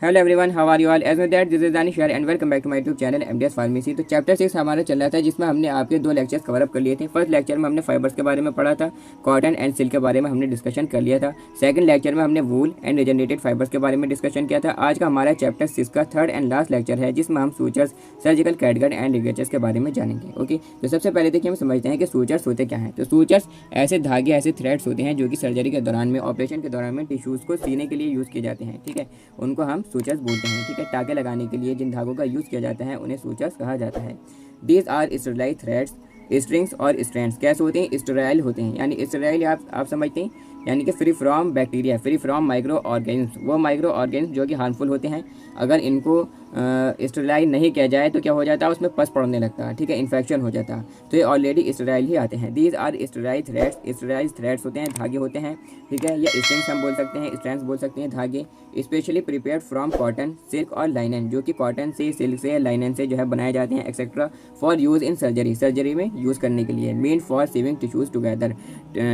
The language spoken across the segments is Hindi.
Hello everyone, how are you all? As that this is Danish here and welcome back to my YouTube channel MDS pharmacy. तो चैप्टर 6 हमारा चल रहा था, जिसमें हमने आपके 2 लेक्चर्स कवर अप कर लिए थे। फर्स्ट लेक्चर में हमने फाइबर्स के बारे में पढ़ा था, कॉटन एंड सिल्क के बारे में हमने डिस्कशन कर लिया था। सेकंड लेक्चर में हमने वूल एंड रिजनरेटेड फाइबर्स के बारे में डिस्कशन किया था। आज का हमारा चैप्टर 6 का थर्ड एंड लास्ट लेक्चर है, जिसमें हम सूचर्स, सर्जिकल कैटगट एंड लिगेचर्स के बारे में जानेंगे। ओके, तो सबसे पहले देखिए हम समझते हैं कि सूचर्स होते क्या हैं। तो सूचर्स ऐसे धागे, ऐसे थ्रेड्स होते हैं जो कि सर्जरी के दौरान में, ऑपरेशन के दौरान में टिश्यूज़ को सीने के लिए यूज़ किए जाते हैं। ठीक है, उनको हम सूचर्स बोलते हैं। ठीक है, टाके लगाने के लिए जिन धागों का यूज़ किया जाता है उन्हें सूचर्स कहा जाता है। These are sterile threads, strings और स्ट्रैंड्स कैसे होते हैं? स्टेराइल होते हैं। यानी स्टेराइल आप समझते हैं, यानी कि free from bacteria, free from micro organisms. वो माइक्रो ऑर्गेनिम्स जो कि हार्मफुल होते हैं, अगर इनको स्टेराइल नहीं किया जाए तो क्या हो जाता है, उसमें पस पड़ने लगता है। ठीक है, इन्फेक्शन हो जाता है, तो ये ऑलरेडी स्टेराइल ही आते हैं। These are sterile threads, sterile threads होते हैं, धागे होते हैं। ठीक है, या स्ट्रिंग्स हम बोल सकते हैं, स्ट्रैंड्स बोल सकते हैं, धागे specially prepared from cotton, silk और लाइनन, जो कि कॉटन से, सिल्क से, लाइनन से जो है बनाए जाते हैं etcetera, for use in surgery, surgery में यूज़ करने के लिए। Mean for sewing tissues together,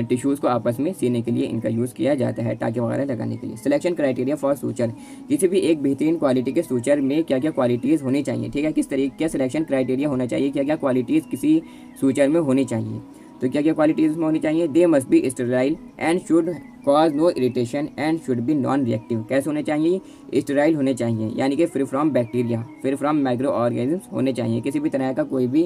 tissues को आपस में सीने के लिए इनका यूज़ किया जाता है, टाके वगैरह लगाने के लिए। सिलेक्शन क्राइटेरिया फॉर सूचर, किसी भी एक बेहतरीन क्वालिटी के सूचर में क्या क्या क्वालिटीज़ होनी चाहिए। ठीक है, किस तरीके का सिलेक्शन क्राइटेरिया होना चाहिए, क्या क्या क्वालिटीज़ किसी सूचर में होनी चाहिए। तो क्या क्या क्वालिटीज़ में होनी चाहिए? They must be sterile and should cause no irritation and should be non reactive. कैसे होने चाहिए? स्टेराइल होने चाहिए, यानी कि free from bacteria, free from micro organisms होने चाहिए। किसी भी तरह का कोई भी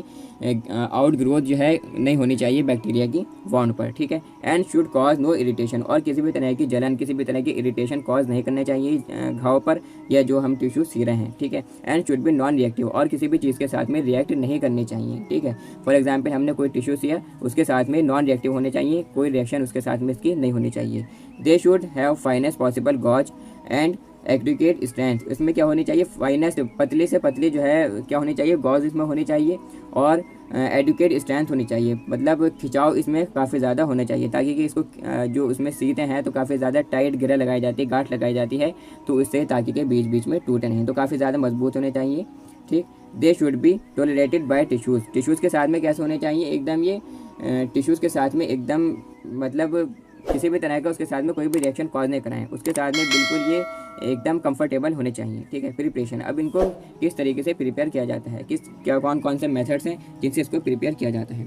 आउट ग्रोथ जो है नहीं होनी चाहिए बैक्टीरिया की वाउंड पर। ठीक है, and should cause no irritation, और किसी भी तरह की जलन, किसी भी तरह की इरिटेशन कॉज नहीं करने चाहिए घाव पर या जो हम टिश्यू सी रहे हैं। ठीक है, and should be non reactive, और किसी भी चीज़ के साथ में रिएक्ट नहीं करनी चाहिए। ठीक है, फॉर एग्जाम्पल हमने कोई टिश्यू सिया, उसके साथ में नॉन रिएक्टिव होने चाहिए, कोई रिएक्शन उसके साथ में इसकी नहीं होनी चाहिए। They should have finest possible gauge and adequate strength, इसमें क्या होनी चाहिए? फाइनेस्ट, पतली से पतली जो है क्या होनी चाहिए? गॉज इसमें होनी चाहिए, और एडुकेट स्ट्रेंथ होनी चाहिए, मतलब खिंचाव इसमें काफ़ी ज़्यादा होना चाहिए, ताकि कि इसको जो उसमें सीते हैं तो काफ़ी ज़्यादा टाइट गिरा लगाई जाती है, गांठ लगाई जाती है, तो इससे ताकि के बीच बीच में टूटे नहीं, तो काफ़ी ज़्यादा मजबूत होने चाहिए। ठीक, they should be tolerated by tissues, tissues के साथ में कैसे होने चाहिए? एकदम ये टिश्यूज़ के साथ में एकदम, मतलब किसी भी तरह का उसके साथ में कोई भी रिएक्शन कॉज नहीं कराएं, उसके साथ में बिल्कुल ये एकदम कंफर्टेबल होने चाहिए। ठीक है, प्रिपरेशन, अब इनको किस तरीके से प्रिपेयर किया जाता है, किस क्या कौन कौन से मेथड्स हैं जिनसे इसको प्रिपेयर किया जाता है।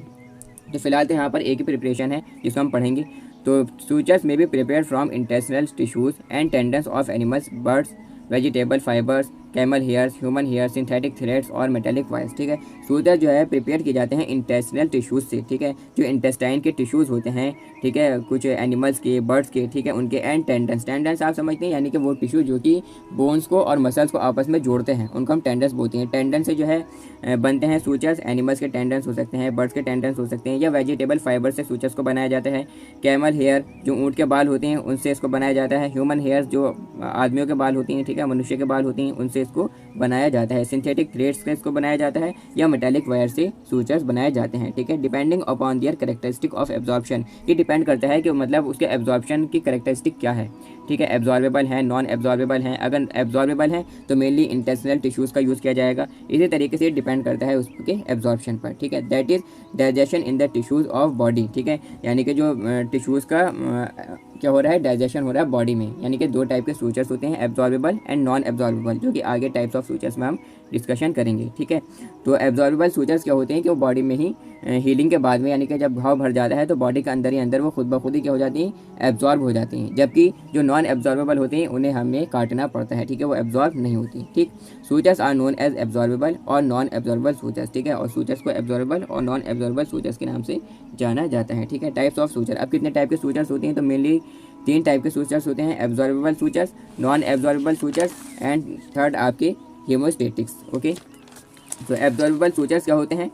तो फिलहाल तो यहाँ पर एक ही प्रिपरेशन है जिसको हम पढ़ेंगे। तो सूचर्स में be prepare from intestinal tissues and tendons of animals, birds, vegetable fibres, camel hairs, human hair, synthetic threads और मेटेलिक वायर्स। ठीक है, सूचर जो है प्रिपेयर किए जाते हैं इंटेस्टिनल टिश्यूज़ से। ठीक है, जो इंटेस्टाइन के टिश्यूज़ होते हैं, ठीक है, कुछ एनिमल्स के, बर्ड्स के, ठीक है, उनके, एंड टेंडन्स, टेंडन्स आप समझते हैं, यानी कि वो टिश्यू जो कि बोन्स को और मसल्स को आपस में जोड़ते हैं, उनको हम टेंडन्स बोलते हैं। टेंडन से जो है बनते हैं सूचर्स, एनिमल्स के टेंडन्स हो सकते हैं, बर्ड्स के टेंडन्स हो सकते हैं, या वेजिटेबल फाइबर से सूचर्स को बनाया जाता है। कैमल हेयर जो ऊँट के बाल होते हैं उनसे इसको बनाया जाता है। ह्यूमन हेयर्स जो आदमियों के बाल होती हैं, ठीक है, मनुष्य के बाल होती हैं, उनसे इसको बनाया जाता है। सिंथेटिक थ्रेड्स से इसको बनाया जाता है, या मेटालिक वायर से सूचर्स बनाए जाते हैं। ठीक है, depending upon their characteristic of absorption, ये डिपेंड करता है कि मतलब उसके एब्जॉर्प्शन की कैरेक्टरिस्टिक क्या है। ठीक है, एब्जॉर्बेबल है, नॉन एब्जॉर्बेबल है। अगर एब्जॉर्बेबल है तो मेनली इंटेस्टिनल टिश्यूज़ का यूज़ किया जाएगा। इसी तरीके से डिपेंड करता है उसके एब्जॉर्प्शन पर। ठीक है, that is digestion in the tissues of body. ठीक है, यानी कि जो टिश्यूज़ का क्या हो रहा है, डाइजेशन हो रहा है बॉडी में। यानी कि 2 टाइप के सूचर्स होते हैं, एब्जॉर्बेबल एंड नॉन एब्जॉर्बेबल, जो कि आगे टाइप्स ऑफ सूचर्स में हम डिस्कशन करेंगे। ठीक है, तो एब्जॉर्बेबल सूचर्स क्या होते हैं कि वो बॉडी में ही हीलिंग के बाद में, यानी कि जब घाव भर जाता है तो बॉडी के अंदर ही अंदर वो खुद ब खुद ही क्या हो जाती हैं, एब्जॉर्ब हो जाती हैं। जबकि जो नॉन एब्जॉर्बेबल होते हैं उन्हें हमें काटना पड़ता है। ठीक है, वो एब्जॉर्ब नहीं होती। ठीक, sutures are known as absorbable और नॉन एब्जॉर्बेबल सूचर्स। ठीक है, और सूचर्स को एब्जॉर्बेबल और नॉन एब्जॉर्बेबल सूचर्स के नाम से जाना जाता है। ठीक है, टाइप्स ऑफ सूचर, अब कितने टाइप के सूचर्स होते हैं? तो मेनली 3 टाइप के सूचर्स होते हैं, absorbable sutures, non absorbable sutures, and third आपके हेमोस्टेटिक्स। ओके, तो एब्जॉर्बेबल सूचर्स क्या होते हैं?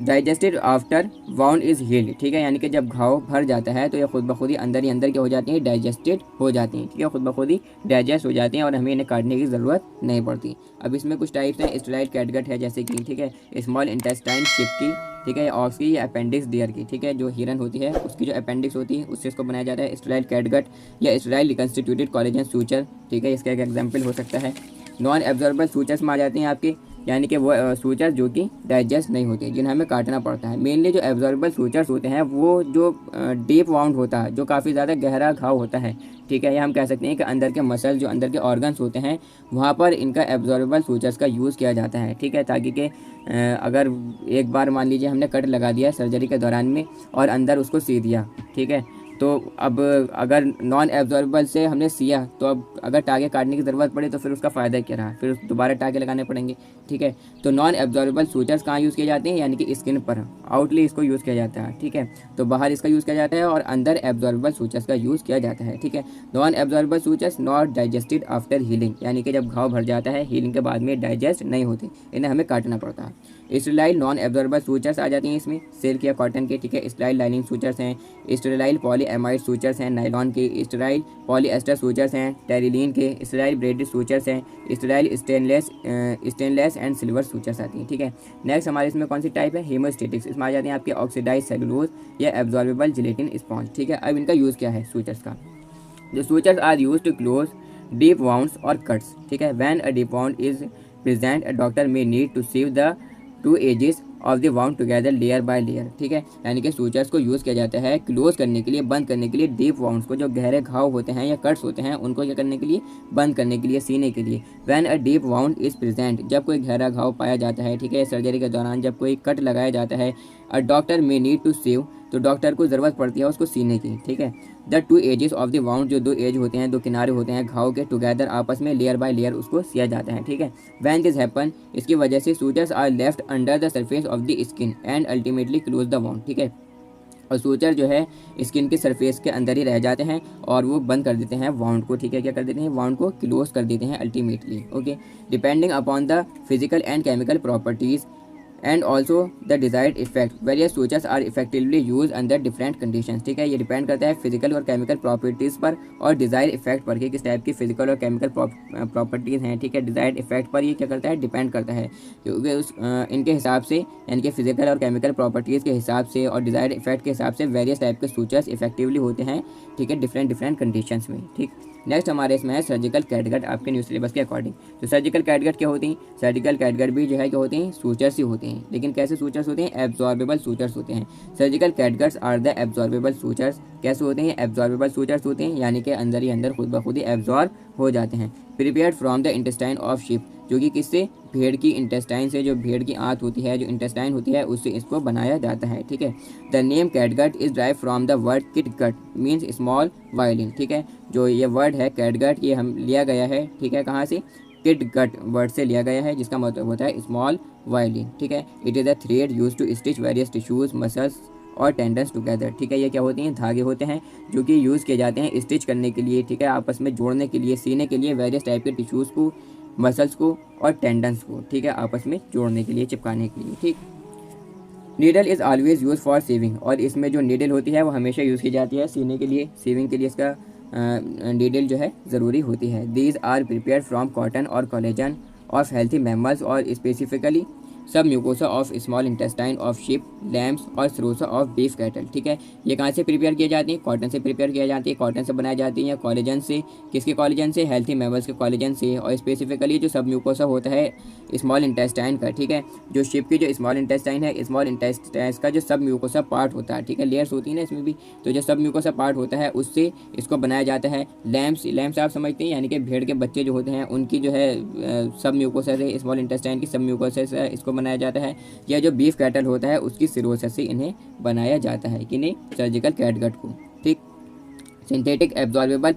Digested after wound is healed. ठीक है, यानी कि जब घाव भर जाता है तो ये खुद ब खुद ही अंदर क्या हो जाती हैं, डाइजेस्टेड हो जाती हैं। ठीक है, खुद ब खुद ही डाइजेस्ट हो जाती हैं और हमें इन्हें काटने की ज़रूरत नहीं पड़ती। अब इसमें कुछ टाइप्स हैं, स्टेराइल कैटगट है जैसे कि, ठीक है, स्मॉल इंटेस्टाइन शिप की, ठीक है, और उसकी अपेंडिक्स डियर की। ठीक है, जो हिरन होती है उसकी जो अपेंडिक्स होती है उससे इसको बनाया जाता है स्टेराइल कैटगट, या स्टेराइल रिकंस्टिट्यूटेड कोलेजन सूचर। ठीक है, इसका एक एग्जाम्पल हो सकता है। नॉन एब्जॉर्बेबल सूचर्स में आ जाते हैं आपके यानी कि वो सूचर्स जो कि डाइजेस्ट नहीं होते, जिन्हें हमें काटना पड़ता है। मेनली जो एब्जॉर्बेबल सूचर्स होते हैं वो जो डीप वाउंड होता है, जो काफ़ी ज़्यादा गहरा घाव होता है, ठीक है, या हम कह सकते हैं कि अंदर के मसल, जो अंदर के ऑर्गन्स होते हैं, वहाँ पर इनका एब्जॉर्बेबल सूचर्स का यूज़ किया जाता है, ठीक है, ताकि कि अगर एक बार मान लीजिए हमने कट लगा दिया सर्जरी के दौरान में और अंदर उसको सी दिया, ठीक है, तो अब अगर नॉन एब्जॉर्बेबल से हमने सिया, तो अब अगर टाँगे काटने की ज़रूरत पड़े तो फिर उसका फ़ायदा क्या रहा, फिर दोबारा टाँगे लगाने पड़ेंगे, ठीक है। तो नॉन एब्जॉर्बेबल सूचर्स कहाँ यूज़ किए जाते हैं, यानी कि स्किन पर आउटली इसको यूज़ किया जाता है, ठीक है। तो बाहर इसका यूज़ किया जाता है और अंदर एब्जॉर्बेबल सूचर्स का यूज़ किया जाता है, ठीक है। Non absorbable sutures not digested after healing, यानी कि जब घाव भर जाता है हीलिंग के बाद में डाइजेस्ट नहीं होते, इन्हें हमें काटना पड़ता है। स्टेराइल नॉन एब्जॉर्बेबल सूचर्स आ जाती हैं इसमें, सिल्क या कॉटन के, ठीक है। स्टेराइल लाइनिंग सूचर्स हैं, स्टेराइल पॉलीएमाइड सूचर्स हैं नायलॉन के, स्टेराइल पॉलीएस्टर सूचर्स हैं टेरिलीन के, स्टेराइल ब्रेडेड सूचर्स हैं, sterile stainless and silver sutures आती हैं, ठीक है। नेक्स्ट हमारे इसमें कौन सी टाइप है, हीमोस्टेटिक्स, इसमें आ जाते हैं आपके ऑक्सीडाइज सेलुलोज या एब्जॉर्बेबल जिलेटिन स्पॉन्ज, ठीक है। अब इनका यूज़ क्या है सूचर्स का, जो sutures are use to close deep wounds और कट्स, ठीक है। When a deep wound is present a doctor may need to sew the two edges of the wound together layer by layer, ठीक है। यानी कि सूचर्स को यूज़ किया जाता है क्लोज करने के लिए, बंद करने के लिए डीप वाउंड्स को, जो गहरे घाव होते हैं या कट्स होते हैं, उनको क्या करने के लिए, बंद करने के लिए, सीने के लिए। When a deep wound is present, जब कोई गहरा घाव पाया जाता है, ठीक है, सर्जरी के दौरान जब कोई कट लगाया जाता है, a doctor may need to sew, तो डॉक्टर को ज़रूरत पड़ती है उसको सीने की, ठीक है। The two edges of the wound, जो दो एज होते हैं, दो किनारे होते हैं घाव के, टुगेदर आपस में लेयर बाय लेयर उसको सिया जाता है, ठीक है। व्हेन दिस हैपन, इसकी वजह से sutures are left under the surface of the skin and ultimately close the wound, ठीक है। और सूचर जो है स्किन के सरफेस के अंदर ही रह जाते हैं और वो बंद कर देते हैं वाउंड को, ठीक है, क्या कर देते हैं, वाउंड को क्लोज कर देते हैं ultimately, okay. Depending upon the physical and chemical properties and also the desired effect, various sutures are effectively use under different conditions, ठीक है। ये डिपेंड करता है फिजिकल और केमिकल प्रॉपर्टीज़ पर और डिजायर इफेक्ट पर, कि किस टाइप की फिजिकल और केमिकल प्रॉपर्टीज़ हैं, ठीक है। डिजायर्ड इफेक्ट पर ये क्या करता है, डिपेंड करता है, क्योंकि उस इनके हिसाब से, यानी कि फिजिकल और केमिकल प्रॉपर्टीज़ के हिसाब से और डिजायर्ड इफेक्ट के हिसाब से वेरियस टाइप के सूचर्स इफेक्टिवली होते हैं, ठीक है, डिफरेंट कंडीशंस में, ठीक। नेक्स्ट हमारे इसमें है सर्जिकल कैटगट आपके न्यू सिलेबस के अकॉर्डिंग। तो सर्जिकल कैटगट क्या होती हैं, सर्जिकल कैटगट भी जो है क्या होती हैं, सूचर्स ही होते हैं, लेकिन कैसे सूचर्स होते हैं, एब्जॉर्बेबल सूचर्स होते हैं। Surgical catguts are the absorbable sutures, कैसे होते हैं, एब्जॉर्बेबल सूचर्स होते हैं, यानी कि अंदर ही अंदर खुद ब खुद ही एब्जॉर्ब हो जाते हैं। Prepared from the intestine of ship, जो कि किससे, भेड़ की इंटेस्टाइन से, जो भेड़ की आंत होती है, जो इंटेस्टाइन होती है, उससे इसको बनाया जाता है, ठीक है। The name catgut is derived from the word kit gut means small violin, ठीक है। जो ये वर्ड है कैटगट, ये हम लिया गया है, ठीक है, कहाँ से, किट गट वर्ड से लिया गया है, जिसका मतलब होता है स्मॉल वायलिन, ठीक है। It is a thread use to stitch various tissues muscles और टेंडन्स टुगेदर, ठीक है। ये क्या होती हैं, धागे होते हैं जो कि यूज़ किए जाते हैं स्टिच करने के लिए, ठीक है, आपस में जोड़ने के लिए, सीने के लिए, वेरियस टाइप के टिश्यूज़ को, मसल्स को और टेंडन्स को, ठीक है, आपस में जोड़ने के लिए, चिपकाने के लिए, ठीक। Needle is always use for sewing, और इसमें जो नीडल होती है वो हमेशा यूज़ की जाती है सीने के लिए, सीविंग के लिए इसका नीडल जो है ज़रूरी होती है। These are prepare from cotton और कोलेजन ऑफ हेल्थी मैमल्स और specifically submucosa of small intestine of sheep, lambs और सरोसा ऑफ बीफ कैटल, ठीक है। ये कहाँ से प्रिपेयर किए जाती हैं, कॉटन से प्रिपेयर किया जाती है, कॉटन से बनाई जाती हैं, कॉलेजन से, किसके कॉलेजन से, हेल्थी मैमल्स के कॉलेजन से, और स्पेसिफिकली जो सब म्यूकोसा होता है स्मॉल इंटेस्टाइन का, ठीक है। जो शिप की जो स्मॉल इंटेस्टाइन है, स्मॉल इंटेस्टाइन का जो सब म्यूकोसा पार्ट होता है, ठीक है, लेयर्स होती है ना इसमें भी, तो जो सब म्यूकोसा पार्ट होता है उससे इसको बनाया जाता है। लैम्स आप समझते हैं, यानी कि भेड़ के बच्चे जो होते हैं उनकी जो है सब म्यूकोसा से, स्मॉल इंटेस्टाइन की सब म्यूकोसा से इसको बनाया जाता है। या जो बीफ कैटल होता है उसकी सिरोसिस से इन्हें बनाया जाता है, कि नहीं, सर्जिकल कैटगट को, ठीक। Synthetic absorbable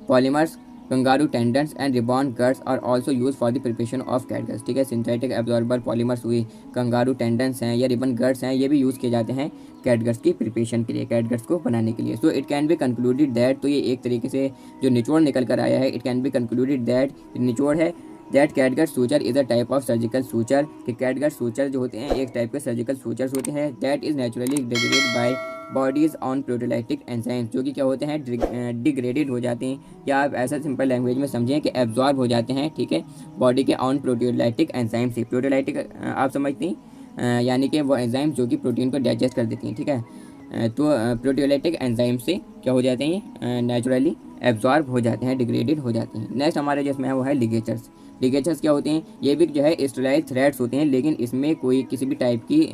polymers, kangaroo tendons and ribbon guts are also use for the preparation of catguts, ठीक है। सिंथेटिक एब्जॉर्बल पॉलीमर्स हुई, कंगारू टेंडन्स हैं या रिबन गट्स हैं, ये भी यूज़ किए जाते हैं कैटगट्स की प्रिपरेशन के लिए, कैटगट्स को बनाने के लिए। So it can be concluded that, तो ये एक तरीके से जो निचोड़ निकल कर आया है, it can be concluded that, निचोड़ है, that catgut suture is a type of surgical suture, कि कैटगट सूचर जो होते हैं एक टाइप के सर्जिकल सूचर्स होते हैं। That is naturally degraded by bodies on proteolytic enzymes, जो कि क्या होते हैं, डिग्रेडेड हो जाते हैं, या आप ऐसा सिंपल लैंग्वेज में समझें कि एब्जॉर्ब हो जाते हैं, ठीक है, बॉडी के ऑन प्रोटीलाइटिक एंजाइम से। प्रोटीलाइटिक आप समझती हैं, यानी कि वो एंजाइम जो कि प्रोटीन को डाइजेस्ट कर देती हैं, ठीक है। तो प्रोटियोलाइटिक एंजाइम से क्या हो जाते हैं, नेचुरली एब्जॉर्ब हो जाते हैं, डिग्रेडेड हो जाते हैं। नेक्स्ट हमारे जिसमें है वो है लिगेचर्स। लिगेचर्स क्या होते हैं, ये भी जो है स्टेराइल थ्रेड्स होते हैं, लेकिन इसमें कोई किसी भी टाइप की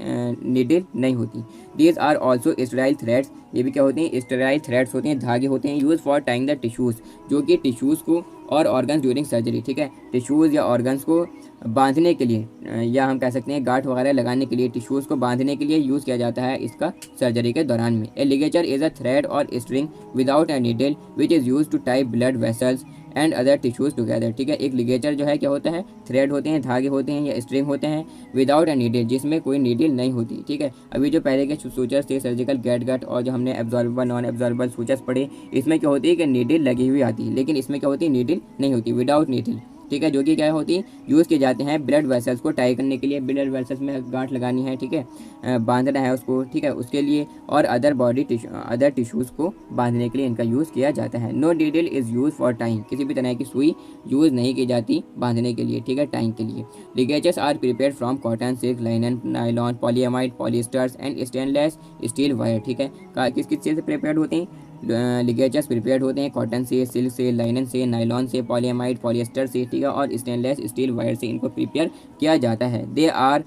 नीडल नहीं होती। These are also sterile threads, ये भी क्या होते हैं, स्टेराइल थ्रेड्स होते हैं, धागे होते हैं, use for tying the tissues, जो कि टिश्यूज़ को और ऑर्गन्स ड्यूरिंग सर्जरी, ठीक है, टिश्यूज़ या ऑर्गन्स को बांधने के लिए या हम कह सकते हैं गांठ वगैरह लगाने के लिए, टिश्यूज़ को बांधने के लिए यूज़ किया जाता है इसका सर्जरी के दौरान में। A ligature is a thread और string without a needle which is use to tie blood vessels and other tissues together, ठीक है। एक लिगेचर जो है क्या होता है, थ्रेड होते हैं, धागे होते हैं या स्ट्रिंग होते हैं, विदाउट ए नीडल, जिसमें कोई नीडल नहीं होती, ठीक है। अभी जो पहले के सूचर्स थे, सर्जिकल कैटगट, और जो हमने एब्जॉर्बेबल नॉन एब्जॉर्बेबल सूचर्स पढ़े, इसमें क्या होती है कि नीडल लगी हुई आती है, लेकिन इसमें क्या होती है, नीडल नहीं होती, विदाउट नीडल, ठीक है, जो कि क्या होती है, यूज़ किए जाते हैं ब्लड वेसल्स को टाई करने के लिए, ब्लड वेसल्स में गांठ लगानी है, ठीक है, बांधना है उसको, ठीक है, उसके लिए, और अदर अदर टिश्यूज़ को बांधने के लिए इनका यूज़ किया जाता है। No needle is use for tying, किसी भी तरह की सुई यूज़ नहीं की जाती बांधने के लिए, ठीक है, टाइंग के लिए। Ligatures are prepared from cotton, silk, linen, nylon, polyamide, polyesters and stainless steel wire, ठीक है। किस किस चीज़ से प्रिपेयर्ड होते हैं, लिगेचर्स प्रिपेयर्ड होते हैं कॉटन से, सिल्क से, लाइनन से, नायलॉन से, पॉलीएमाइड, पॉलिएस्टर से, ठीक है, और स्टेनलेस स्टील वायर से इनको प्रिपेयर किया जाता है। दे आर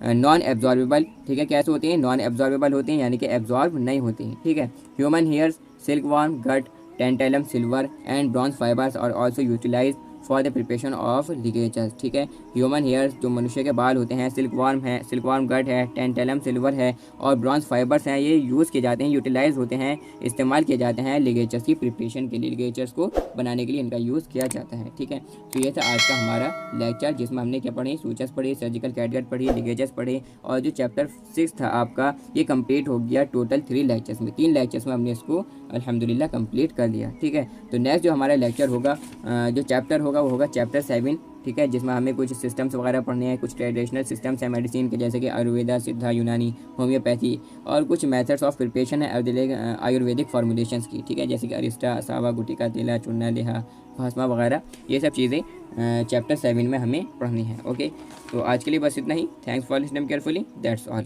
नॉन एब्जॉर्बेबल, ठीक है, कैसे होते हैं, नॉन एब्जॉर्बेबल होते हैं, यानी कि एब्जॉर्ब नहीं होते हैं, ठीक है। Human hairs, silkworm, gut, tantalum, silver and bronze fibres are also utilise for the preparation of ligatures, ठीक है। ह्यूमन हेयर्स जो मनुष्य के बाल होते हैं, सिल्क वर्म गट है, टेंटेलम सिल्वर है, और ब्रॉन्ज फाइबर्स हैं, ये यूज़ किए जाते हैं, यूटिलाइज होते हैं, इस्तेमाल किए जाते हैं लिगेचर्स की प्रिपरेशन के लिए, लिगेचर्स को बनाने के लिए इनका यूज़ किया जाता है, ठीक है। तो ये था आज का हमारा लेक्चर, जिसमें हमने क्या पढ़ी, सूचर्स पढ़ी, सर्जिकल कैटगट पढ़ी, लिगेचर्स पढ़े, और जो चैप्टर 6 था आपका, ये कंप्लीट हो गया टोटल 3 लेक्चर्स में, 3 लेक्चर्स में हमने इसको अल्हम्दुलिल्लाह कंप्लीट कर लिया, ठीक है। तो नेक्स्ट जो हमारा लेक्चर होगा, जो चैप्टर होगा वो होगा चैप्टर 7, ठीक है, जिसमें हमें कुछ सिस्टम्स वगैरह पढ़ने हैं, कुछ ट्रेडिशनल सिस्टम्स हैं मेडिसिन के, जैसे कि आयुर्वेदा, सिद्धा, यूनानी, होम्योपैथी, और कुछ मेथड्स ऑफ प्रिपरेशन है आयुर्वेदिक फार्मूलेशंस की, ठीक है, जैसे कि अरिस्टा, सावा, गुटिका, तेला, चूना, लेहा, भस्मा वगैरह, ये सब चीज़ें चैप्टर 7 में हमें पढ़नी है। ओके, तो आज के लिए बस इतना ही। Thanks for listening carefully, that's all.